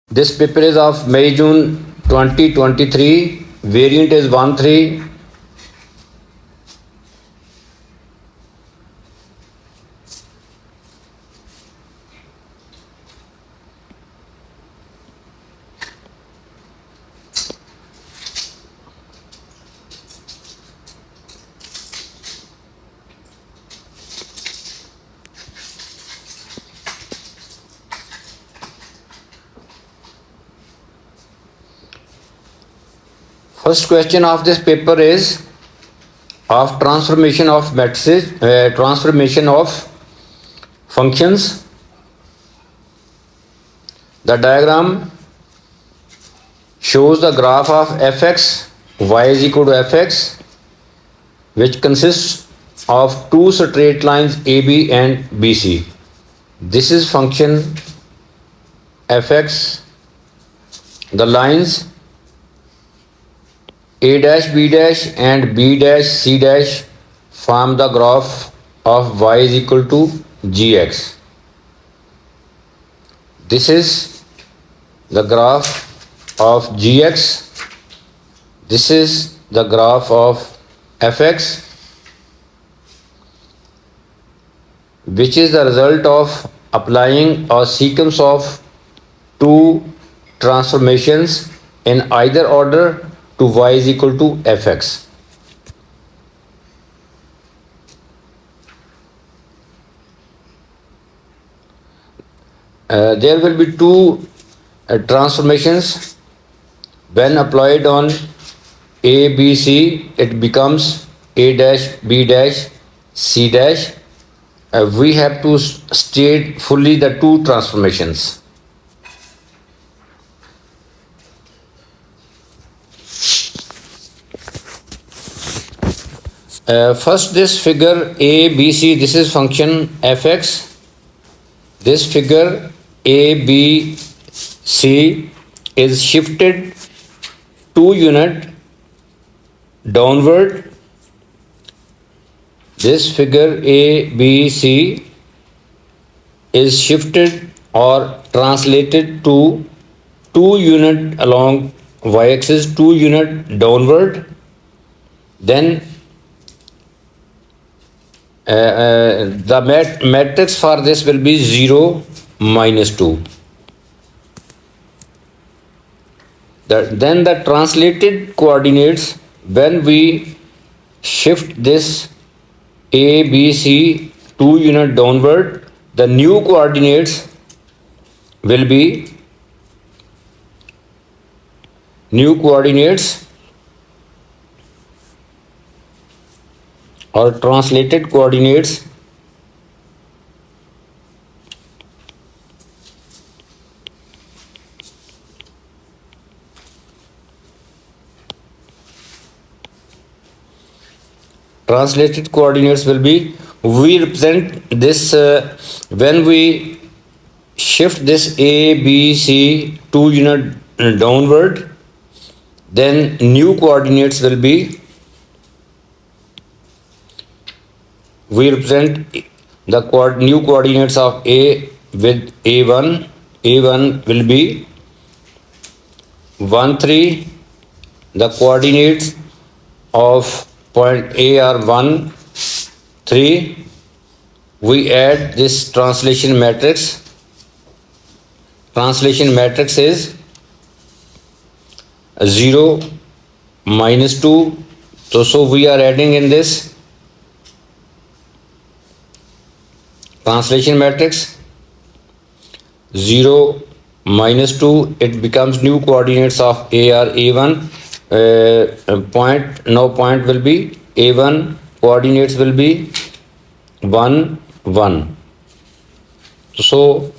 This paper is of May-June 2023. Variant is 1-3. First question of this paper is of transformation of matrices, transformation of functions. The diagram shows the graph of fx, y is equal to fx, which consists of two straight lines AB and BC. This is function fx. The lines A dash B dash and B dash C dash form the graph of y is equal to gx. This is the graph of gx. This is the graph of fx, which is the result of applying a sequence of two transformations in either order to y is equal to fx. There will be two transformations. When applied on A, B, C, it becomes A dash, B dash, C dash. We have to state fully the two transformations. First, this figure A, B, C, this is function fx. This figure A, B, C is shifted 2 unit downward. This figure A, B, C is shifted or translated to 2 unit along y-axis, 2 unit downward. Then the matrix for this will be 0, -2. Then the translated coordinates, when we shift this A, B, C 2 unit downward, the new coordinates will be or translated coordinates will be, we represent this when we shift this A, B, C 2 unit downward, then new coordinates will be, we represent the new coordinates of A with A1. A1 will be 1, 3. The coordinates of point A are 1, 3. We add this translation matrix. Translation matrix is 0, -2. So we are adding in this translation matrix 0, -2. It becomes new coordinates of A are A1. Point will be A1. Coordinates will be 1, 1. So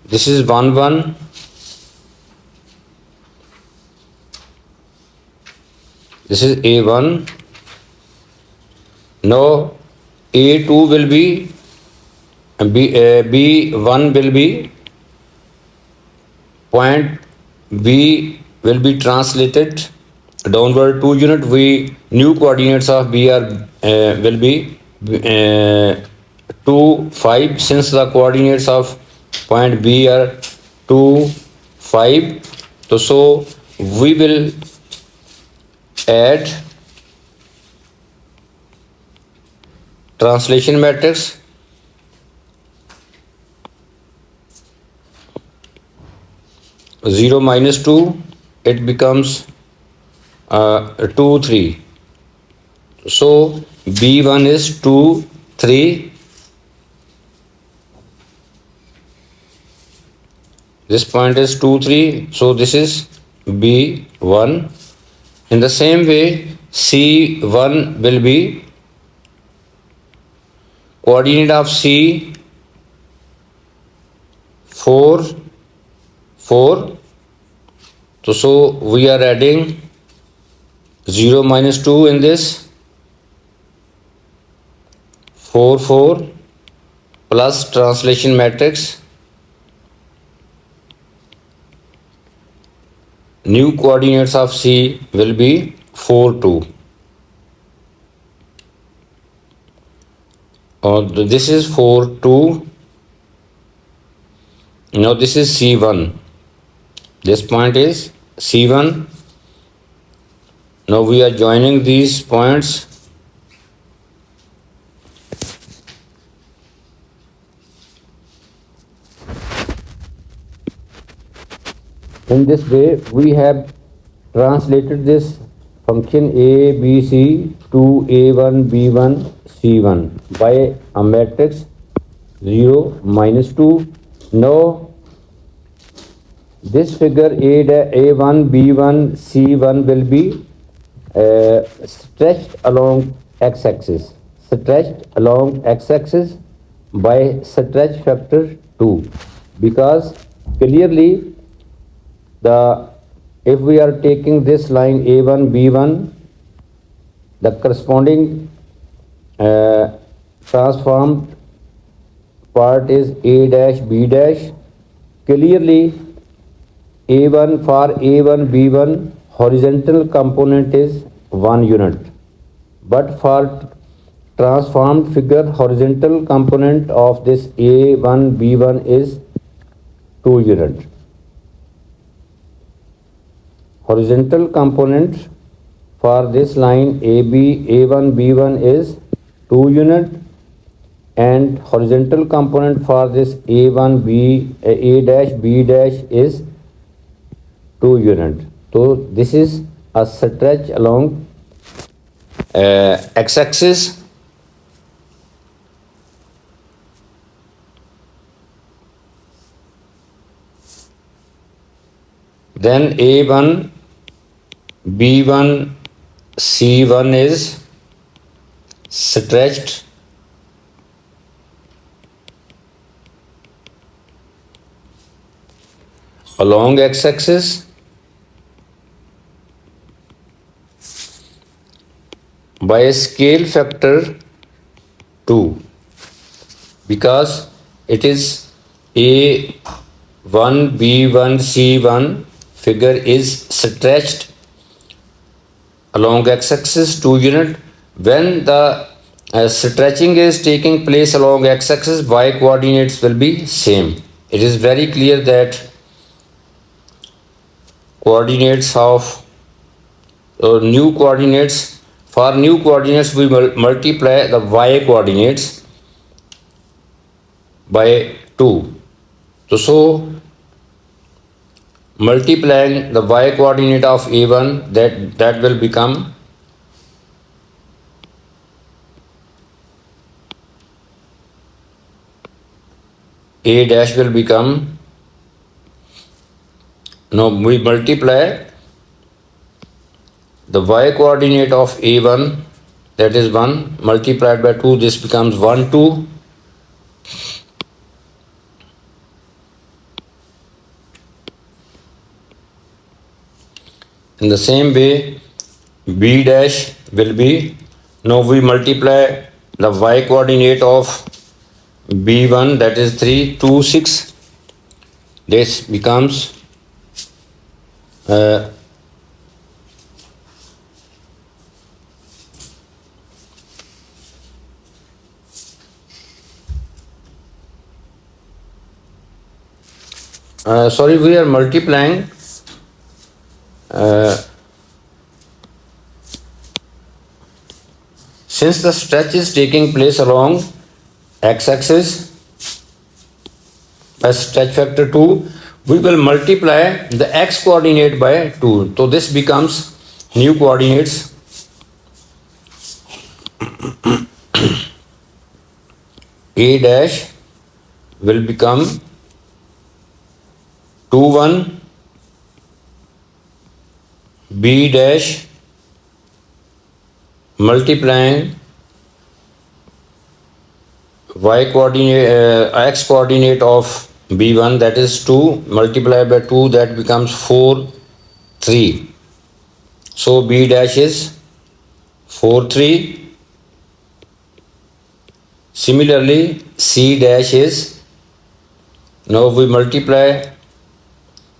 this is 1, 1. This is A1. Now A2 will be B1 will be point B will be translated downward 2 unit. New coordinates of B are will be uh, 2 5, since the coordinates of point B are 2 5, so we will add translation matrix. 0 minus 2, it becomes 2 3. So B1 is 2 3. This point is 2 3, so this is B1. In the same way, C1 will be coordinate of C 4 4. So we are adding 0 minus 2 in this, 4 4 plus translation matrix. New coordinates of C will be 4 2. This is 4 2. Now this is C1. This point is C1. Now we are joining these points. In this way, we have translated this function a, b, c to a1, b1, c1 by a matrix 0, minus 2. Now, this figure a1, b1, c1 will be stretched along x-axis. Stretched along x-axis by stretch factor 2, because clearly if we are taking this line a1 b1, the corresponding transformed part is a dash b dash. Clearly a1, for a1 b1, horizontal component is 1 unit, but for transformed figure, horizontal component of this a1 b1 is 2 unit. Horizontal component for this line AB A1 B1 is 2 unit, and horizontal component for this A1 B A dash B dash is 2 unit. So this is a stretch along x-axis. Then A1 B1 C1 is stretched along x-axis by a scale factor 2, because it is A1 B1 C1 figure is stretched along x-axis 2 unit. When the stretching is taking place along x-axis, y coordinates will be same. It is very clear that coordinates of new coordinates, for new coordinates we will multiply the y coordinates by 2. So multiplying the y coordinate of a1, that will become a dash will become, now we multiply the y coordinate of a1, that is 1, multiplied by 2, this becomes 1 2. In the same way, b dash will be, now we multiply the y coordinate of b1, that is 3 2 6, this becomes sorry, we are multiplying uh, since the stretch is taking place along x-axis as stretch factor 2, we will multiply the x coordinate by 2. So this becomes new coordinates. A dash will become 2 1, B dash multiplying y coordinate x coordinate of b1, that is 2, multiplied by 2, that becomes 4 3. So b dash is 4 3. Similarly c dash is, now we multiply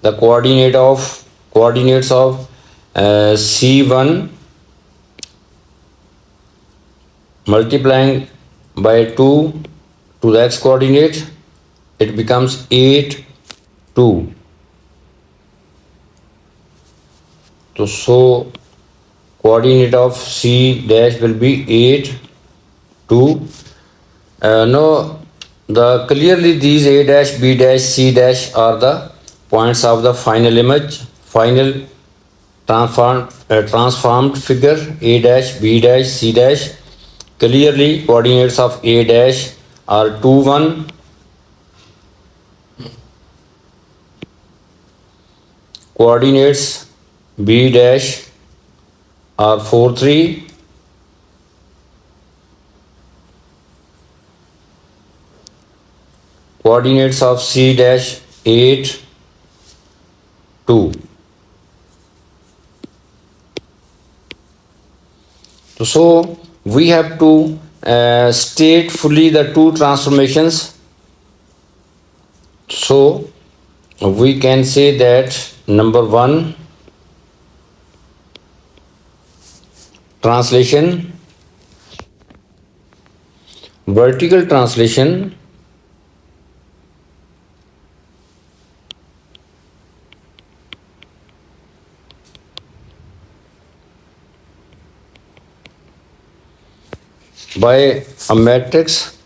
the coordinates of c1 multiplying by 2 to the x coordinate, it becomes 8 2. So coordinate of c dash will be 8 2. Now the clearly these a dash b dash c dash are the points of the final image, final transformed figure a dash b dash c dash. Clearly coordinates of a dash are 2 1, coordinates b dash are 4 3, coordinates of c dash 8 2. So we have to state fully the two transformations. So we can say that number 1, translation, vertical translation by a matrix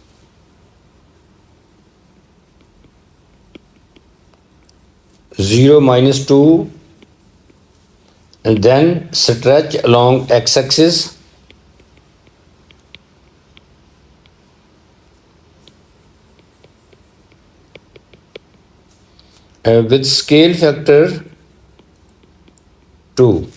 zero minus 2, and then stretch along x-axis with scale factor 2.